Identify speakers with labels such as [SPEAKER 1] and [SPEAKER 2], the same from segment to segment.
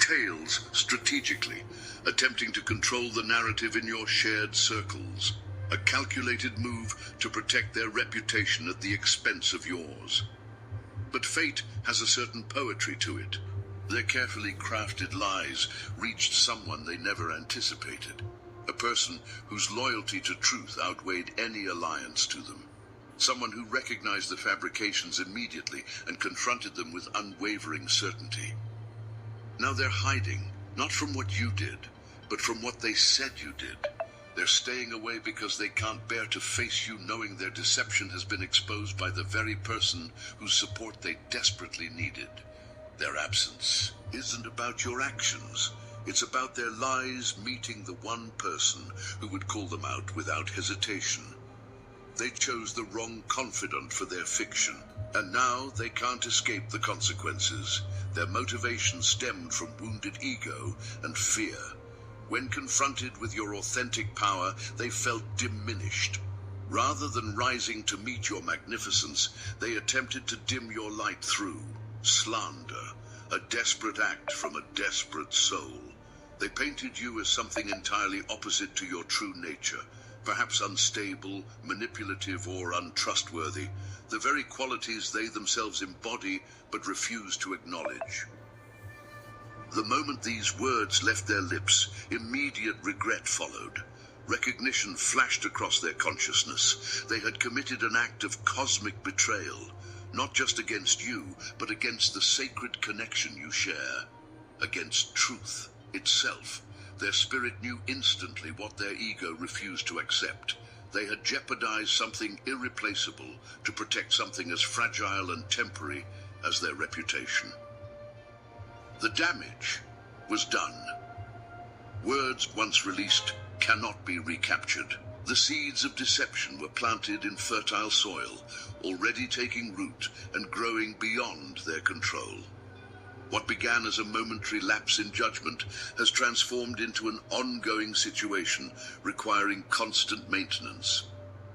[SPEAKER 1] tales strategically, attempting to control the narrative in your shared circles. A calculated move to protect their reputation at the expense of yours. But fate has a certain poetry to it. Their carefully crafted lies reached someone they never anticipated. A person whose loyalty to truth outweighed any alliance to them. Someone who recognized the fabrications immediately and confronted them with unwavering certainty. Now they're hiding, not from what you did, but from what they said you did. They're staying away because they can't bear to face you, knowing their deception has been exposed by the very person whose support they desperately needed. Their absence isn't about your actions. It's about their lies meeting the one person who would call them out without hesitation. They chose the wrong confidant for their fiction, and now they can't escape the consequences. Their motivation stemmed from wounded ego and fear. When confronted with your authentic power, they felt diminished. Rather than rising to meet your magnificence, they attempted to dim your light through slander, a desperate act from a desperate soul. They painted you as something entirely opposite to your true nature, perhaps unstable, manipulative, or untrustworthy, the very qualities they themselves embody but refuse to acknowledge. The moment these words left their lips, immediate regret followed. Recognition flashed across their consciousness. They had committed an act of cosmic betrayal, not just against you, but against the sacred connection you share, against truth itself. Their spirit knew instantly what their ego refused to accept. They had jeopardized something irreplaceable to protect something as fragile and temporary as their reputation. The damage was done. Words once released cannot be recaptured. The seeds of deception were planted in fertile soil, already taking root and growing beyond their control. What began as a momentary lapse in judgment has transformed into an ongoing situation requiring constant maintenance.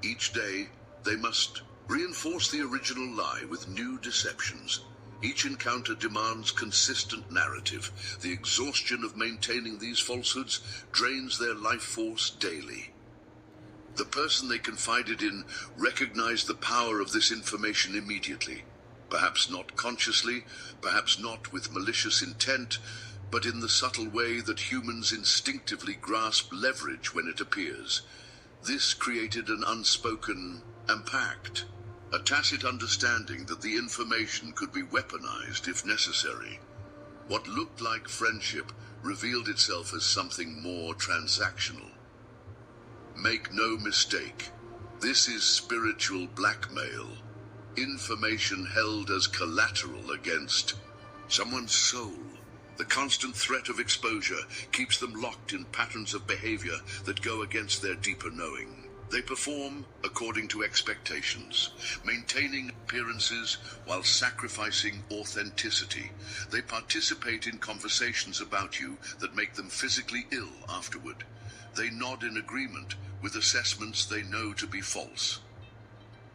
[SPEAKER 1] Each day, they must reinforce the original lie with new deceptions. Each encounter demands consistent narrative. The exhaustion of maintaining these falsehoods drains their life force daily. The person they confided in recognized the power of this information immediately. Perhaps not consciously, perhaps not with malicious intent, but in the subtle way that humans instinctively grasp leverage when it appears. This created an unspoken pact, a tacit understanding that the information could be weaponized if necessary. What looked like friendship revealed itself as something more transactional. Make no mistake, this is spiritual blackmail. Information held as collateral against someone's soul. The constant threat of exposure keeps them locked in patterns of behavior that go against their deeper knowing. They perform according to expectations, maintaining appearances while sacrificing authenticity. They participate in conversations about you that make them physically ill afterward. They nod in agreement with assessments they know to be false.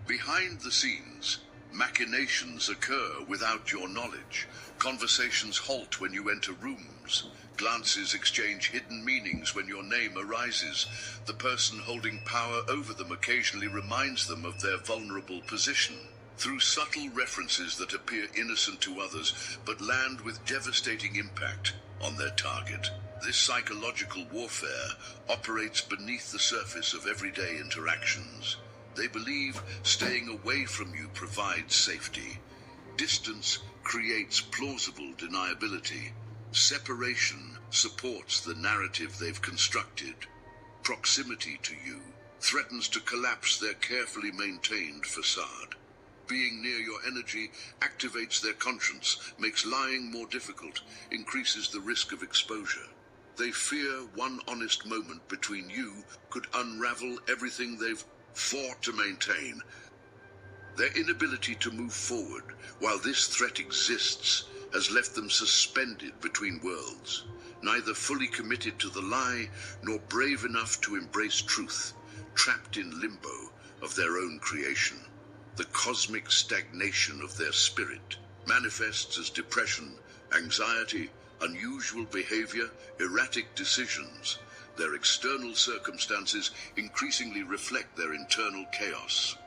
[SPEAKER 1] Behind the scenes, machinations occur without your knowledge. Conversations halt when you enter rooms. Glances exchange hidden meanings when your name arises. The person holding power over them occasionally reminds them of their vulnerable position. Through subtle references that appear innocent to others, but land with devastating impact on their target. This psychological warfare operates beneath the surface of everyday interactions. They believe staying away from you provides safety. Distance creates plausible deniability. Separation supports the narrative they've constructed. Proximity to you threatens to collapse their carefully maintained facade. Being near your energy activates their conscience, makes lying more difficult, increases the risk of exposure. They fear one honest moment between you could unravel everything they've fought to maintain. Their inability to move forward while this threat exists has left them suspended between worlds, neither fully committed to the lie nor brave enough to embrace truth, trapped in limbo of their own creation. The cosmic stagnation of their spirit manifests as depression, anxiety, Unusual behavior, erratic decisions. Their external circumstances increasingly reflect their internal chaos.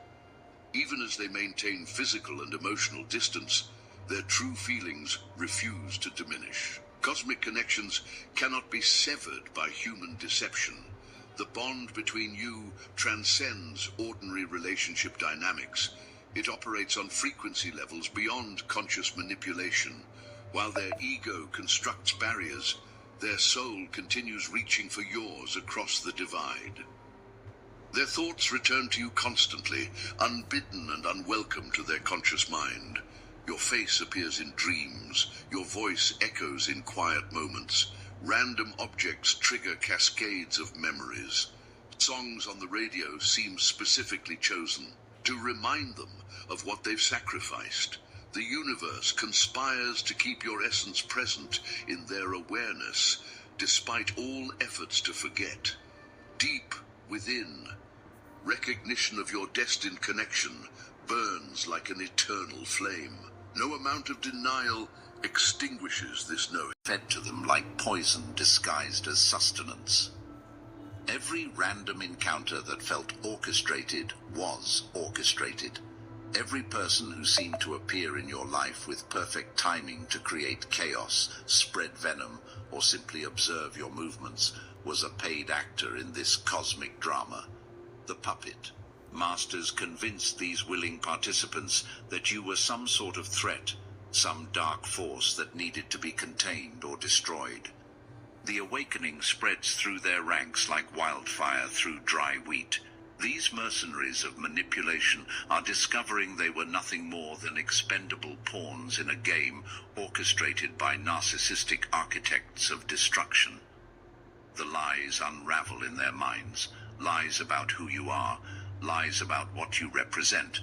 [SPEAKER 1] Even as they maintain physical and emotional distance, their true feelings refuse to diminish. Cosmic connections cannot be severed by human deception. The bond between you transcends ordinary relationship dynamics. It operates on frequency levels beyond conscious manipulation. While their ego constructs barriers, their soul continues reaching for yours across the divide. Their thoughts return to you constantly, unbidden and unwelcome to their conscious mind. Your face appears in dreams, your voice echoes in quiet moments. Random objects trigger cascades of memories. Songs on the radio seem specifically chosen to remind them of what they've sacrificed. The universe conspires to keep your essence present in their awareness, despite all efforts to forget. Deep within, recognition of your destined connection burns like an eternal flame. No amount of denial extinguishes this knowing.
[SPEAKER 2] Fed to them like poison disguised as sustenance. Every random encounter that felt orchestrated was orchestrated. Every person who seemed to appear in your life with perfect timing to create chaos, spread venom, or simply observe your movements was a paid actor in this cosmic drama. The puppet masters convinced these willing participants that you were some sort of threat, some dark force that needed to be contained or destroyed. The awakening spreads through their ranks like wildfire through dry wheat. These mercenaries of manipulation are discovering they were nothing more than expendable pawns in a game orchestrated by narcissistic architects of destruction. The lies unravel in their minds, lies about who you are, lies about what you represent,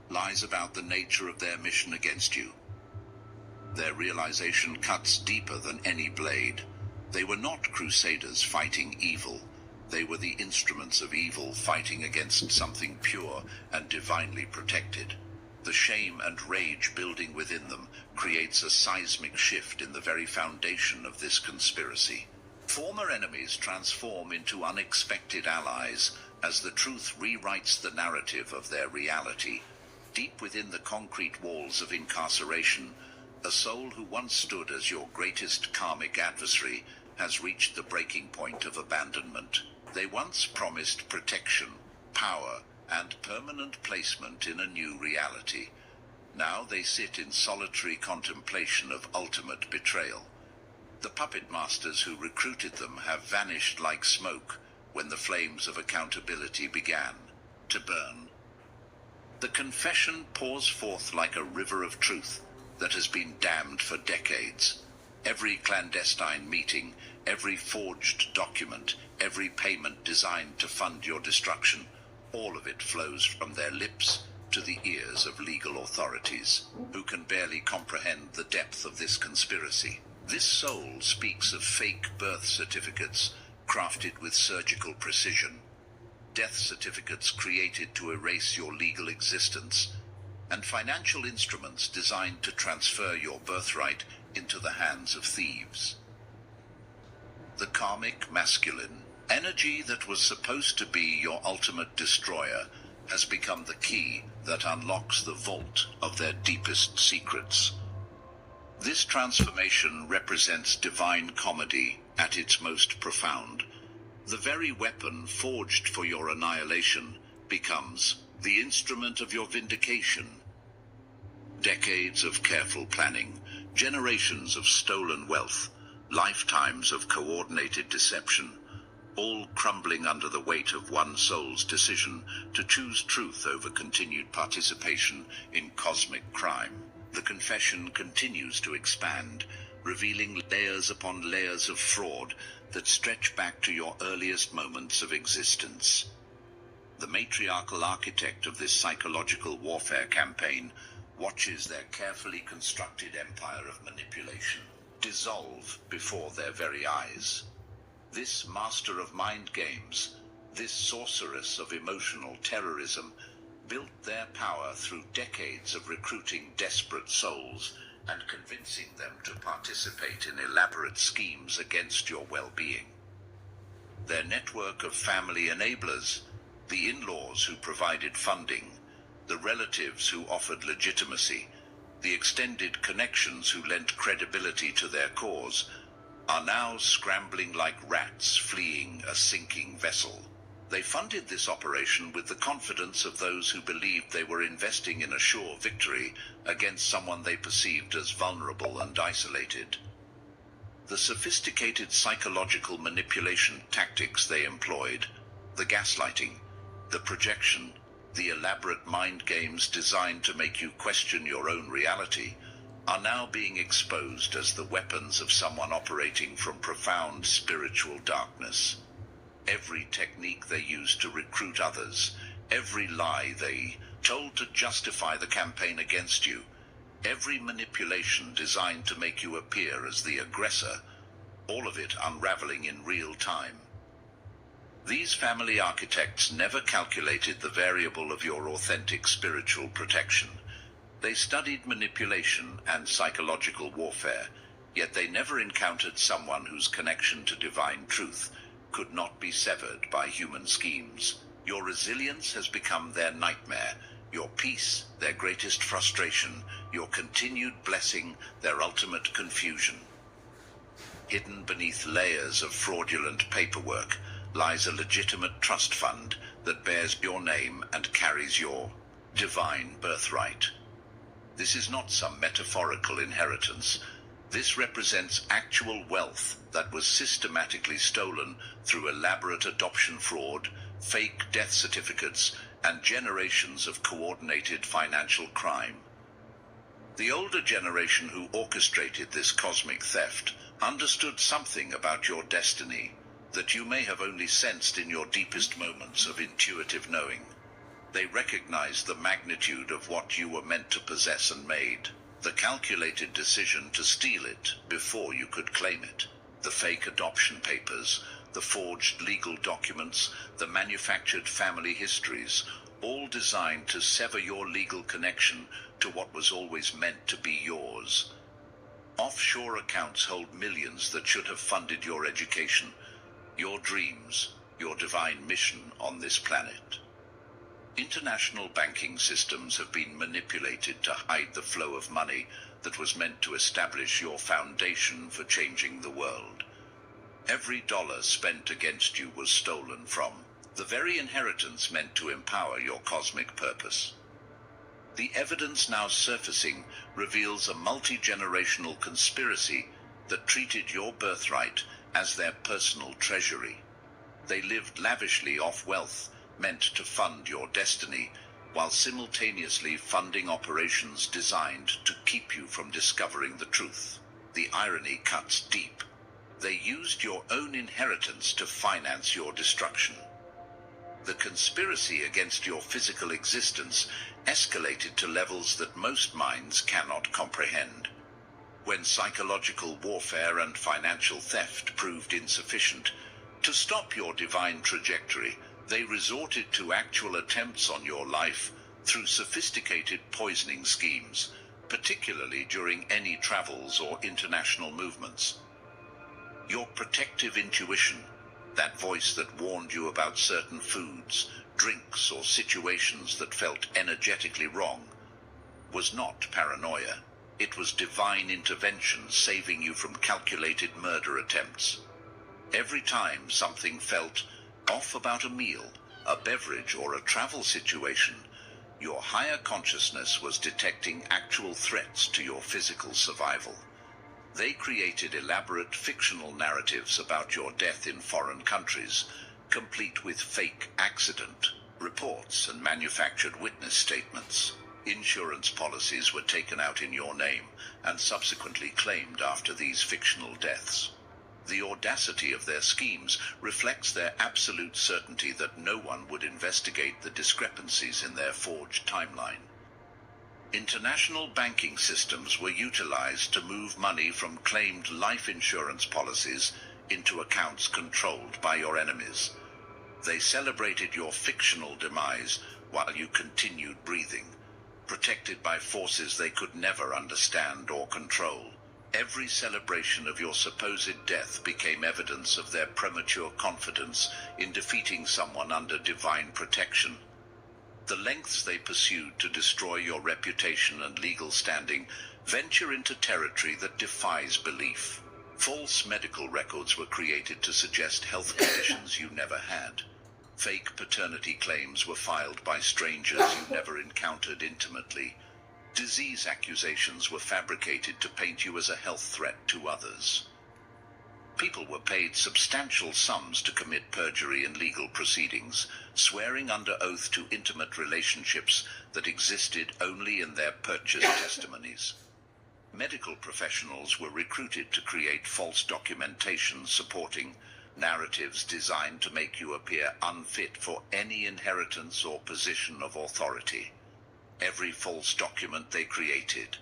[SPEAKER 2] lies about the nature of their mission against you. Their realization cuts deeper than any blade. They were not crusaders fighting evil. They were the instruments of evil fighting against something pure and divinely protected. The shame and rage building within them creates a seismic shift in the very foundation of this conspiracy. Former enemies transform into unexpected allies as the truth rewrites the narrative of their reality. Deep within the concrete walls of incarceration, a soul who once stood as your greatest karmic adversary has reached the breaking point of abandonment. They once promised protection, power, and permanent placement in a new reality. Now they sit in solitary contemplation of ultimate betrayal. The puppet masters who recruited them have vanished like smoke when the flames of accountability began to burn. The confession pours forth like a river of truth that has been damned for decades. Every clandestine meeting, every forged document, every payment designed to fund your destruction, all of it flows from their lips to the ears of legal authorities, who can barely comprehend the depth of this conspiracy. This soul speaks of fake birth certificates crafted with surgical precision, death certificates created to erase your legal existence, and financial instruments designed to transfer your birthright into the hands of thieves. The karmic masculine, energy that was supposed to be your ultimate destroyer, has become the key that unlocks the vault of their deepest secrets. This transformation represents divine comedy at its most profound. The very weapon forged for your annihilation becomes the instrument of your vindication. Decades of careful planning, generations of stolen wealth, lifetimes of coordinated deception, all crumbling under the weight of one soul's decision to choose truth over continued participation in cosmic crime. The confession continues to expand, revealing layers upon layers of fraud that stretch back to your earliest moments of existence. The matriarchal architect of this psychological warfare campaign watches their carefully constructed empire of manipulation dissolve before their very eyes. This master of mind games, this sorceress of emotional terrorism, built their power through decades of recruiting desperate souls and convincing them to participate in elaborate schemes against your well-being. Their network of family enablers, the in-laws who provided funding, the relatives who offered legitimacy, the extended connections who lent credibility to their cause, are now scrambling like rats fleeing a sinking vessel. They funded this operation with the confidence of those who believed they were investing in a sure victory against someone they perceived as vulnerable and isolated. The sophisticated psychological manipulation tactics they employed, the gaslighting, the projection, the elaborate mind games designed to make you question your own reality, are now being exposed as the weapons of someone operating from profound spiritual darkness. Every technique they used to recruit others, every lie they told to justify the campaign against you, every manipulation designed to make you appear as the aggressor, all of it unraveling in real time. These family architects never calculated the variable of your authentic spiritual protection. They studied manipulation and psychological warfare, yet they never encountered someone whose connection to divine truth could not be severed by human schemes. Your resilience has become their nightmare, your peace their greatest frustration, your continued blessing their ultimate confusion. Hidden beneath layers of fraudulent paperwork lies a legitimate trust fund that bears your name and carries your divine birthright. This is not some metaphorical inheritance. This represents actual wealth that was systematically stolen through elaborate adoption fraud, fake death certificates, and generations of coordinated financial crime. The older generation who orchestrated this cosmic theft understood something about your destiny that you may have only sensed in your deepest moments of intuitive knowing. They recognized the magnitude of what you were meant to possess and made the calculated decision to steal it before you could claim it. The fake adoption papers, the forged legal documents, the manufactured family histories, all designed to sever your legal connection to what was always meant to be yours. Offshore accounts hold millions that should have funded your education, your dreams, your divine mission on this planet. International banking systems have been manipulated to hide the flow of money that was meant to establish your foundation for changing the world. Every dollar spent against you was stolen from the very inheritance meant to empower your cosmic purpose. The evidence now surfacing reveals a multi-generational conspiracy that treated your birthright as their personal treasury. They lived lavishly off wealth meant to fund your destiny, while simultaneously funding operations designed to keep you from discovering the truth. The irony cuts deep. They used your own inheritance to finance your destruction. The conspiracy against your physical existence escalated to levels that most minds cannot comprehend. When psychological warfare and financial theft proved insufficient to stop your divine trajectory, they resorted to actual attempts on your life through sophisticated poisoning schemes, particularly during any travels or international movements. Your protective intuition, that voice that warned you about certain foods, drinks, or situations that felt energetically wrong, was not paranoia. It was divine intervention saving you from calculated murder attempts. Every time something felt off about a meal, a beverage, or a travel situation, your higher consciousness was detecting actual threats to your physical survival. They created elaborate fictional narratives about your death in foreign countries, complete with fake accident reports and manufactured witness statements. Insurance policies were taken out in your name and subsequently claimed after these fictional deaths. The audacity of their schemes reflects their absolute certainty that no one would investigate the discrepancies in their forged timeline. International banking systems were utilized to move money from claimed life insurance policies into accounts controlled by your enemies. They celebrated your fictional demise while you continued breathing. protected by forces they could never understand or control. Every celebration of your supposed death became evidence of their premature confidence in defeating someone under divine protection. The lengths they pursued to destroy your reputation and legal standing venture into territory that defies belief. False medical records were created to suggest health conditions you never had. Fake paternity claims were filed by strangers you never encountered intimately. Disease accusations were fabricated to paint you as a health threat to others. People were paid substantial sums to commit perjury in legal proceedings, swearing under oath to intimate relationships that existed only in their purchased testimonies. Medical professionals were recruited to create false documentation supporting narratives designed to make you appear unfit for any inheritance or position of authority. Every false document they created,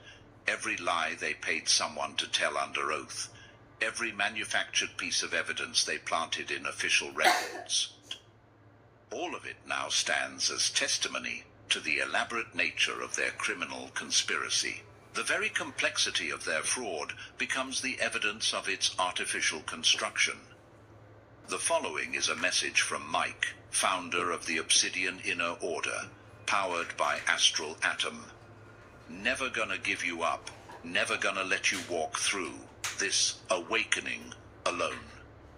[SPEAKER 2] every lie they paid someone to tell under oath, every manufactured piece of evidence they planted in official records. All of it now stands as testimony to the elaborate nature of their criminal conspiracy. The very complexity of their fraud becomes the evidence of its artificial construction. The following is a message from Mike, founder of the Obsidian Inner Order, powered by Astral Atom. Never gonna give you up, never gonna let you walk through this awakening alone.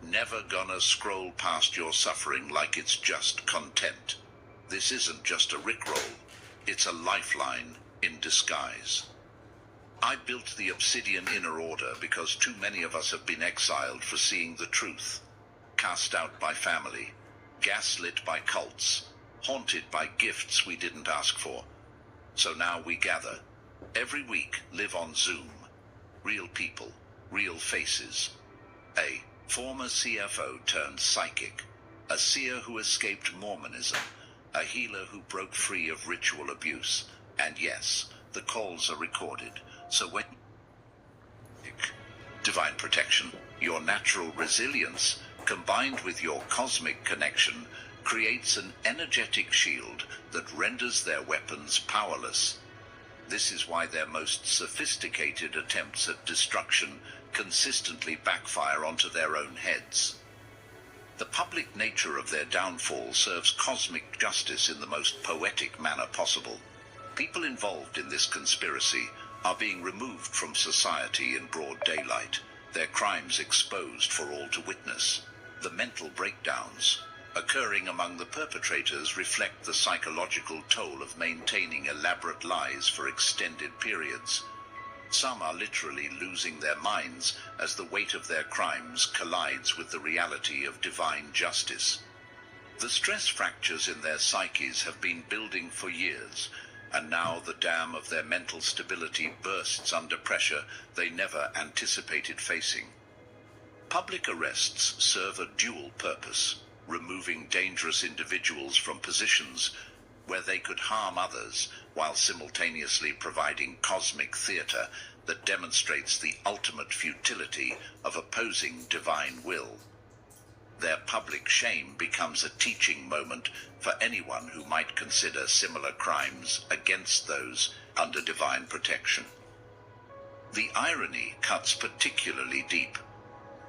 [SPEAKER 2] Never gonna scroll past your suffering like it's just content. This isn't just a rickroll, it's a lifeline in disguise. I built the Obsidian Inner Order because too many of us have been exiled for seeing the truth, cast out by family, gaslit by cults, haunted by gifts we didn't ask for. So now we gather. Every week, live on Zoom. Real people, real faces. A former CFO turned psychic, a seer who escaped Mormonism, a healer who broke free of ritual abuse. And yes, the calls are recorded, so when divine protection, your natural resilience, combined with your cosmic connection, creates an energetic shield that renders their weapons powerless. This is why their most sophisticated attempts at destruction consistently backfire onto their own heads. The public nature of their downfall serves cosmic justice in the most poetic manner possible. People involved in this conspiracy are being removed from society in broad daylight, their crimes exposed for all to witness. The mental breakdowns occurring among the perpetrators reflect the psychological toll of maintaining elaborate lies for extended periods. Some are literally losing their minds as the weight of their crimes collides with the reality of divine justice. The stress fractures in their psyches have been building for years, and now the dam of their mental stability bursts under pressure they never anticipated facing. Public arrests serve a dual purpose, removing dangerous individuals from positions where they could harm others, while simultaneously providing cosmic theater that demonstrates the ultimate futility of opposing divine will. Their public shame becomes a teaching moment for anyone who might consider similar crimes against those under divine protection. The irony cuts particularly deep.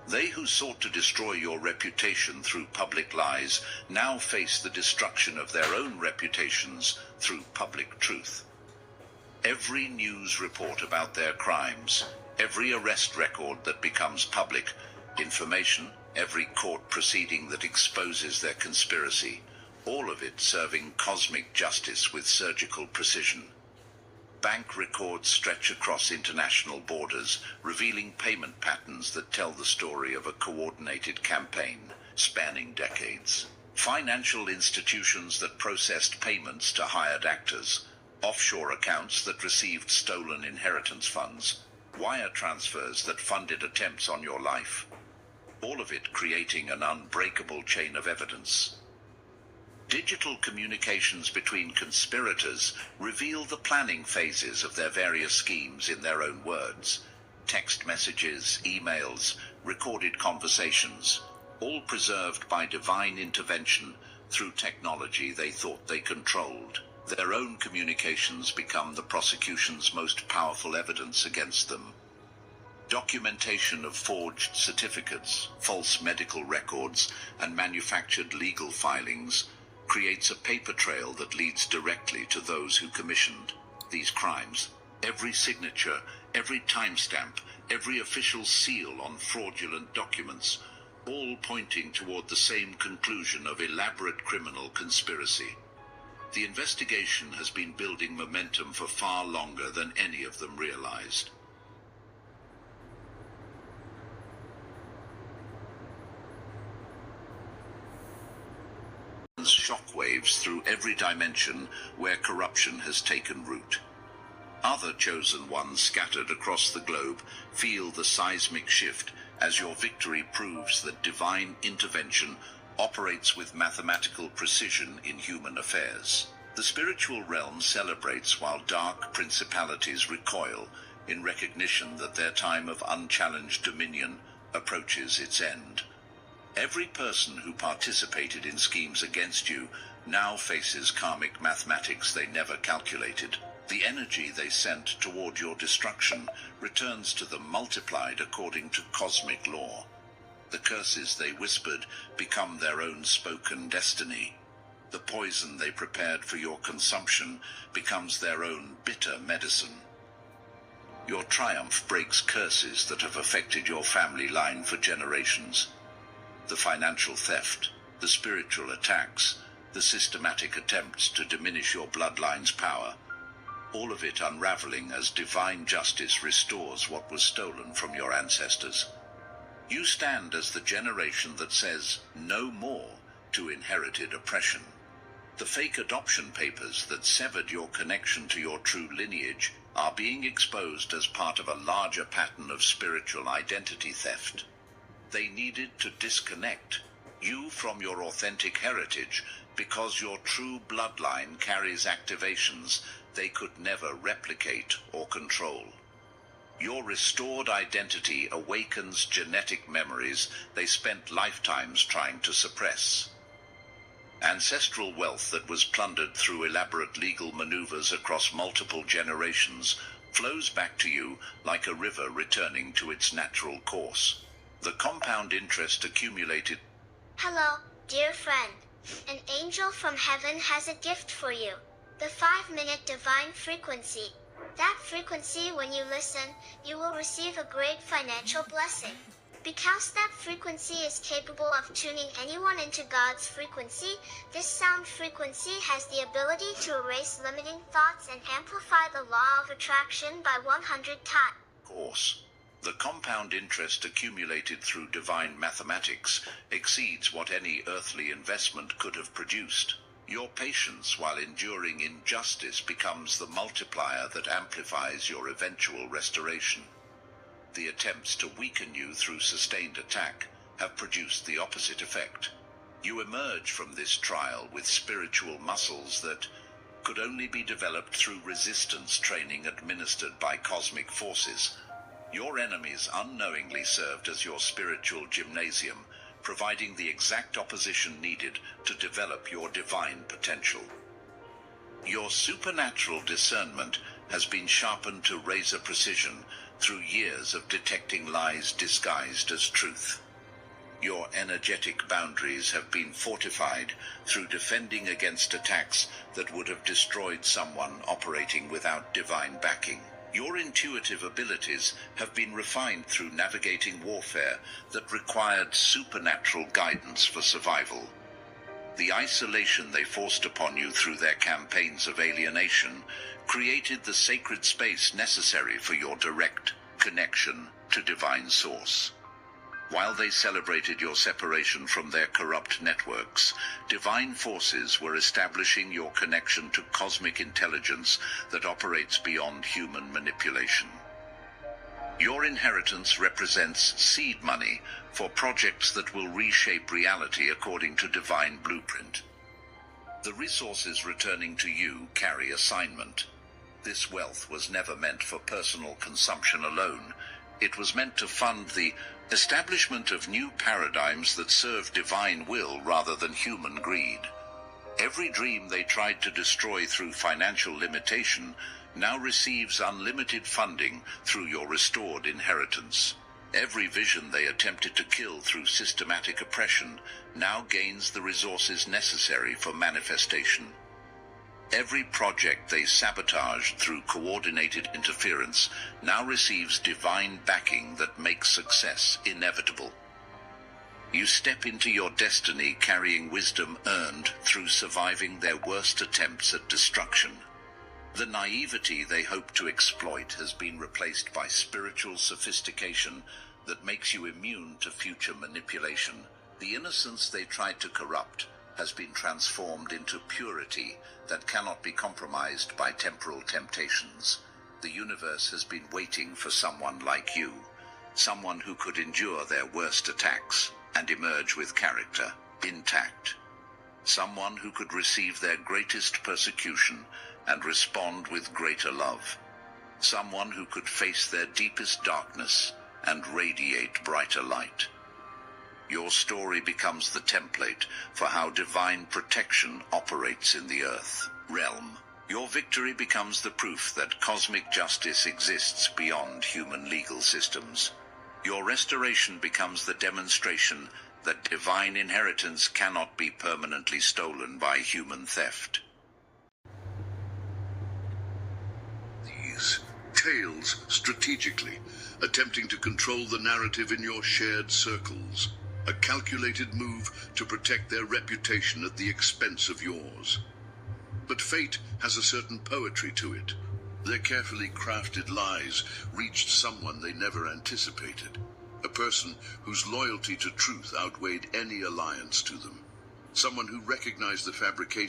[SPEAKER 2] They who sought to destroy your reputation through public lies now face the destruction of their own reputations through public truth. Every news report about their crimes, every arrest record that becomes public information, every court proceeding that exposes their conspiracy, all of it serving cosmic justice with surgical precision. Bank records stretch across international borders, revealing payment patterns that tell the story of a coordinated campaign spanning decades. Financial institutions that processed payments to hired actors, offshore accounts that received stolen inheritance funds, wire transfers that funded attempts on your life. All of it creating an unbreakable chain of evidence. Digital communications between conspirators reveal the planning phases of their various schemes in their own words. Text messages, emails, recorded conversations, all preserved by divine intervention through technology they thought they controlled. Their own communications become the prosecution's most powerful evidence against them. Documentation of forged certificates, false medical records, and manufactured legal filings creates a paper trail that leads directly to those who commissioned these crimes. Every signature, every timestamp, every official seal on fraudulent documents, all pointing toward the same conclusion of elaborate criminal conspiracy. The investigation has been building momentum for far longer than any of them realized. Shockwaves through every dimension where corruption has taken root. Other chosen ones scattered across the globe feel the seismic shift as your victory proves that divine intervention operates with mathematical precision in human affairs. The spiritual realm celebrates while dark principalities recoil in recognition that their time of unchallenged dominion approaches its end. Every person who participated in schemes against you now faces karmic mathematics they never calculated. The energy they sent toward your destruction returns to them multiplied according to cosmic law. The curses they whispered become their own spoken destiny. The poison they prepared for your consumption becomes their own bitter medicine. Your triumph breaks curses that have affected your family line for generations. The financial theft, the spiritual attacks, the systematic attempts to diminish your bloodline's power, all of it unraveling as divine justice restores what was stolen from your ancestors. You stand as the generation that says no more to inherited oppression. The fake adoption papers that severed your connection to your true lineage are being exposed as part of a larger pattern of spiritual identity theft. They needed to disconnect you from your authentic heritage because your true bloodline carries activations they could never replicate or control. Your restored identity awakens genetic memories they spent lifetimes trying to suppress. Ancestral wealth that was plundered through elaborate legal maneuvers across multiple generations flows back to you like a river returning to its natural course. The compound interest accumulated.
[SPEAKER 3] Hello, dear friend. An angel from heaven has a gift for you. The 5-minute divine frequency. That frequency, when you listen, you will receive a great financial blessing. Because that frequency is capable of tuning anyone into God's frequency, this sound frequency has the ability to erase limiting thoughts and amplify the law of attraction by 100 times.
[SPEAKER 2] Course. The compound interest accumulated through divine mathematics exceeds what any earthly investment could have produced. Your patience while enduring injustice becomes the multiplier that amplifies your eventual restoration. The attempts to weaken you through sustained attack have produced the opposite effect. You emerge from this trial with spiritual muscles that could only be developed through resistance training administered by cosmic forces. Your enemies unknowingly served as your spiritual gymnasium, providing the exact opposition needed to develop your divine potential. Your supernatural discernment has been sharpened to razor precision through years of detecting lies disguised as truth. Your energetic boundaries have been fortified through defending against attacks that would have destroyed someone operating without divine backing. Your intuitive abilities have been refined through navigating warfare that required supernatural guidance for survival. The isolation they forced upon you through their campaigns of alienation created the sacred space necessary for your direct connection to divine source. While they celebrated your separation from their corrupt networks, divine forces were establishing your connection to cosmic intelligence that operates beyond human manipulation. Your inheritance represents seed money for projects that will reshape reality according to divine blueprint. The resources returning to you carry assignment. This wealth was never meant for personal consumption alone. It was meant to fund the establishment of new paradigms that serve divine will rather than human greed. Every dream they tried to destroy through financial limitation now receives unlimited funding through your restored inheritance. Every vision they attempted to kill through systematic oppression now gains the resources necessary for manifestation. Every project they sabotaged through coordinated interference now receives divine backing that makes success inevitable. You step into your destiny carrying wisdom earned through surviving their worst attempts at destruction. The naivety they hope to exploit has been replaced by spiritual sophistication that makes you immune to future manipulation. The innocence they tried to corrupt has been transformed into purity that cannot be compromised by temporal temptations. The universe has been waiting for someone like you, someone who could endure their worst attacks and emerge with character intact. Someone who could receive their greatest persecution and respond with greater love. Someone who could face their deepest darkness and radiate brighter light. Your story becomes the template for how divine protection operates in the earth realm. Your victory becomes the proof that cosmic justice exists beyond human legal systems. Your restoration becomes the demonstration that divine inheritance cannot be permanently stolen by human theft.
[SPEAKER 1] These tales strategically, attempting to control the narrative in your shared circles. A calculated move to protect their reputation at the expense of yours. But fate has a certain poetry to it. Their carefully crafted lies reached someone they never anticipated. A person whose loyalty to truth outweighed any alliance to them. Someone who recognized the fabrication